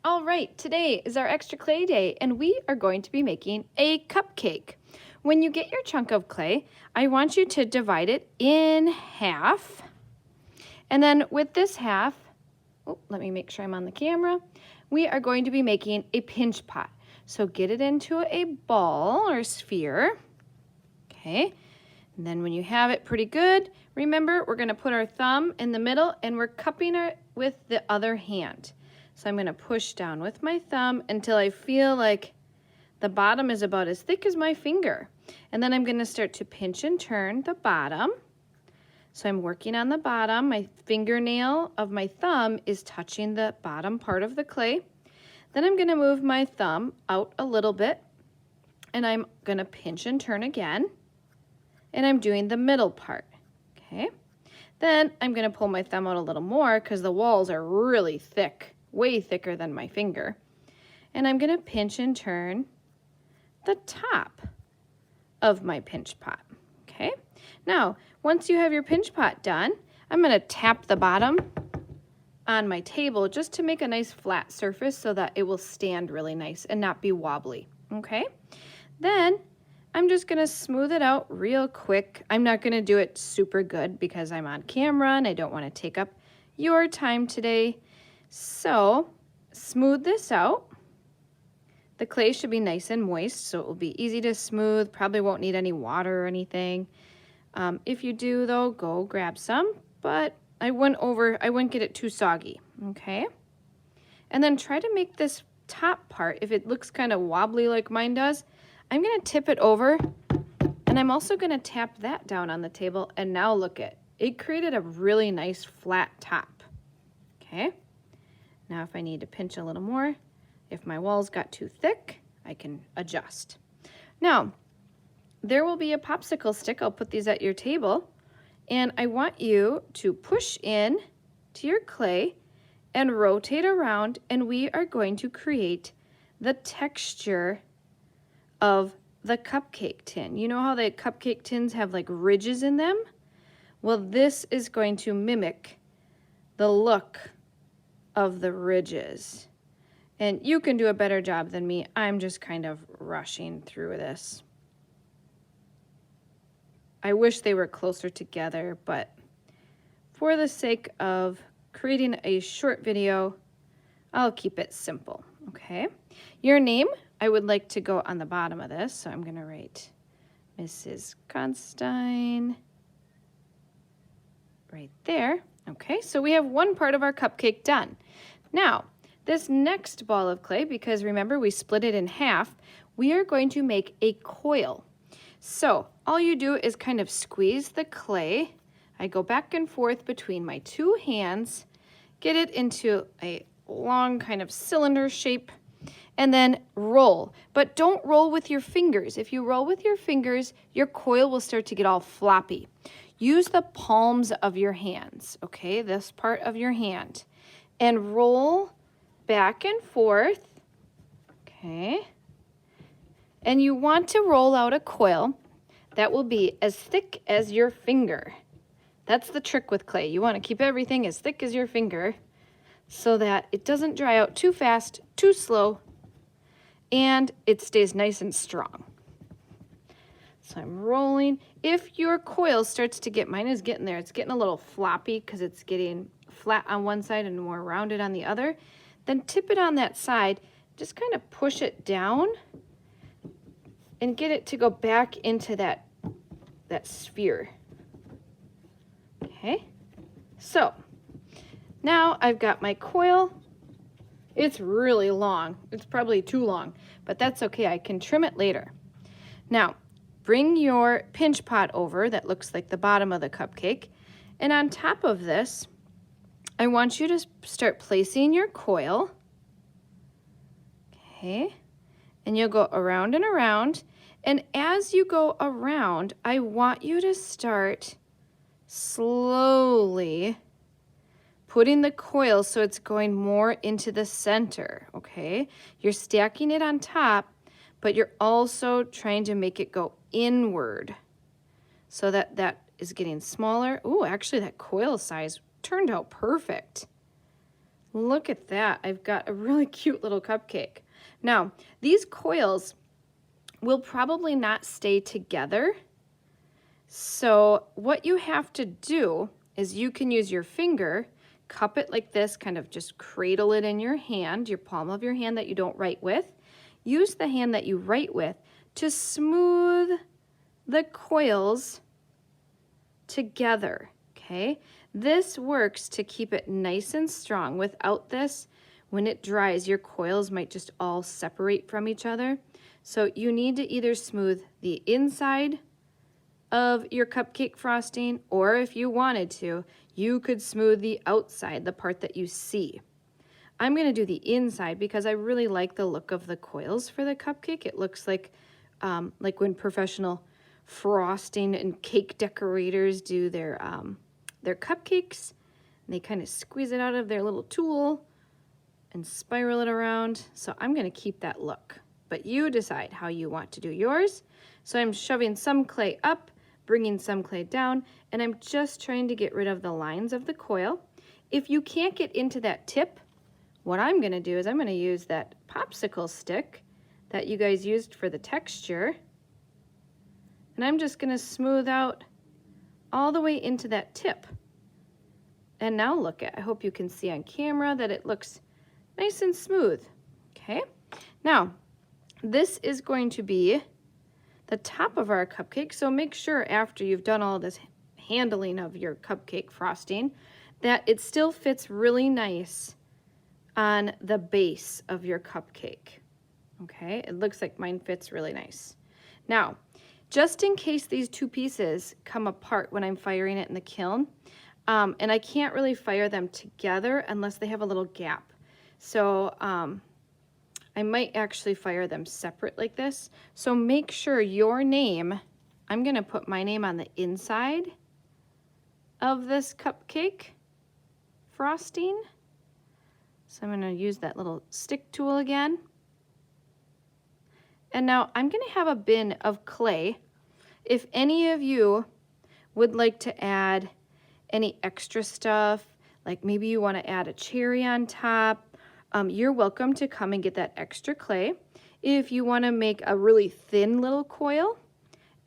All right, today is our extra clay day and we are going to be making a cupcake. When you get your chunk of clay, I want you to divide it in half. And then with this half, let me make sure I'm on the camera, we are going to be making a pinch pot. So get it into a ball or sphere. Okay, and then when you have it pretty good, remember we're going to put our thumb in the middle and we're cupping it with the other hand. So I'm going to push down with my thumb until I feel like the bottom is about as thick as my finger. And then I'm going to start to pinch and turn the bottom. So I'm working on the bottom. My fingernail of my thumb is touching the bottom part of the clay. Then I'm going to move my thumb out a little bit and I'm going to pinch and turn again. And I'm doing the middle part. Okay. Then I'm going to pull my thumb out a little more because the walls are really thick. Way thicker than my finger. And I'm going to pinch and turn the top of my pinch pot. Okay. Now, once you have your pinch pot done, I'm going to tap the bottom on my table just to make a nice flat surface so that it will stand really nice and not be wobbly. Okay. Then I'm just going to smooth it out real quick. I'm not going to do it super good because I'm on camera and I don't want to take up your time today. So, smooth this out. The clay should be nice and moist, so it will be easy to smooth. Probably won't need any water or anything. If you do, though, go grab some, but I wouldn't get it too soggy, okay? And then try to make this top part, if it looks kind of wobbly like mine does, I'm going to tip it over, and I'm also going to tap that down on the table, and now look it created a really nice flat top, okay? Now if I need to pinch a little more, if my walls got too thick, I can adjust. Now, there will be a popsicle stick. I'll put these at your table. And I want you to push in to your clay and rotate around. And we are going to create the texture of the cupcake tin. You know how the cupcake tins have like ridges in them? Well, this is going to mimic the look of the ridges. And you can do a better job than me. I'm just kind of rushing through this. I wish they were closer together, but for the sake of creating a short video, I'll keep it simple, okay? Your name, I would like to go on the bottom of this, so I'm gonna write Mrs. Constein right there. Okay, so we have one part of our cupcake done. Now, this next ball of clay, because remember we split it in half, we are going to make a coil. So all you do is kind of squeeze the clay. I go back and forth between my two hands, get it into a long kind of cylinder shape, and then roll. But don't roll with your fingers. If you roll with your fingers, your coil will start to get all floppy. Use the palms of your hands, okay, this part of your hand, and roll back and forth, okay? And you want to roll out a coil that will be as thick as your finger. That's the trick with clay. You want to keep everything as thick as your finger so that it doesn't dry out too fast, too slow, and it stays nice and strong. So I'm rolling. If your coil starts to get, mine is getting there, it's getting a little floppy because it's getting flat on one side and more rounded on the other, then tip it on that side, just kind of push it down and get it to go back into that sphere. Okay, so now I've got my coil. It's really long. It's probably too long, but that's okay. I can trim it later. Now, bring your pinch pot over that looks like the bottom of the cupcake, and on top of this, I want you to start placing your coil, okay, and you'll go around and around, and as you go around, I want you to start slowly putting the coil so it's going more into the center, okay? You're stacking it on top, but you're also trying to make it go inward so that that is getting smaller. Ooh, actually that coil size turned out perfect. Look at that. I've got a really cute little cupcake. Now, these coils will probably not stay together. So what you have to do is you can use your finger, cup it like this, kind of just cradle it in your hand, your palm of your hand that you don't write with. Use the hand that you write with to smooth the coils together, okay? This works to keep it nice and strong. Without this, when it dries, your coils might just all separate from each other. So you need to either smooth the inside of your cupcake frosting, or if you wanted to, you could smooth the outside, the part that you see. I'm gonna do the inside because I really like the look of the coils for the cupcake. It looks like when professional frosting and cake decorators do their cupcakes. And they kind of squeeze it out of their little tool and spiral it around. So I'm gonna keep that look, but you decide how you want to do yours. So I'm shoving some clay up, bringing some clay down, and I'm just trying to get rid of the lines of the coil. If you can't get into that tip, what I'm gonna do is I'm gonna use that popsicle stick that you guys used for the texture, and I'm just gonna smooth out all the way into that tip. And now look at, I hope you can see on camera that it looks nice and smooth, okay? Now, this is going to be the top of our cupcake, so make sure after you've done all this handling of your cupcake frosting that it still fits really nice on the base of your cupcake, okay? It looks like mine fits really nice. Now, just in case these two pieces come apart when I'm firing it in the kiln, and I can't really fire them together unless they have a little gap. So I might actually fire them separate like this. So make sure your name, I'm gonna put my name on the inside of this cupcake frosting. So I'm gonna use that little stick tool again. And now I'm gonna have a bin of clay. If any of you would like to add any extra stuff, like maybe you wanna add a cherry on top, you're welcome to come and get that extra clay. If you wanna make a really thin little coil,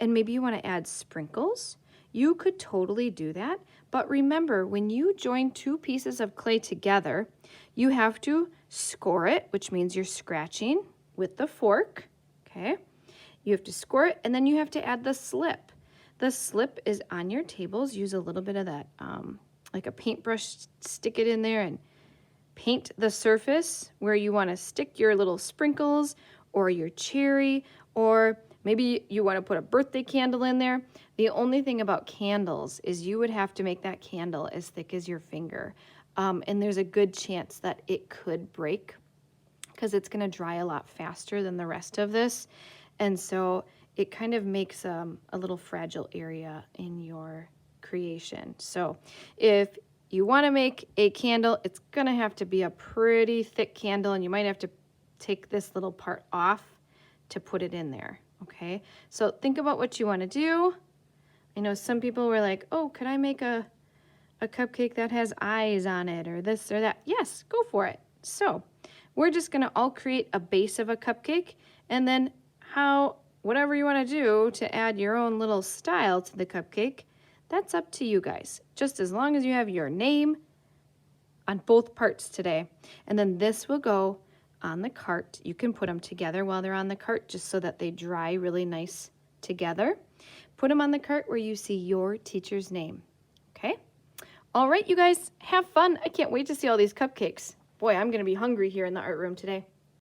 and maybe you wanna add sprinkles, you could totally do that. But remember, when you join two pieces of clay together, you have to score it, which means you're scratching with the fork, okay? You have to score it, and then you have to add the slip. The slip is on your tables. Use a little bit of that, like a paintbrush, stick it in there and paint the surface where you want to stick your little sprinkles or your cherry, or maybe you want to put a birthday candle in there. The only thing about candles is you would have to make that candle as thick as your finger. And there's a good chance that it could break because it's going to dry a lot faster than the rest of this. And so it kind of makes a little fragile area in your creation. So if you want to make a candle, it's going to have to be a pretty thick candle, and you might have to take this little part off to put it in there, okay? So think about what you want to do. I know some people were like, oh, could I make a cupcake that has eyes on it or this or that? Yes, go for it. So we're just going to all create a base of a cupcake, and then whatever you want to do to add your own little style to the cupcake, that's up to you guys, just as long as you have your name on both parts today. And then this will go on the cart. You can put them together while they're on the cart just so that they dry really nice together. Put them on the cart where you see your teacher's name, okay? All right, you guys, have fun. I can't wait to see all these cupcakes. Boy, I'm gonna be hungry here in the art room today.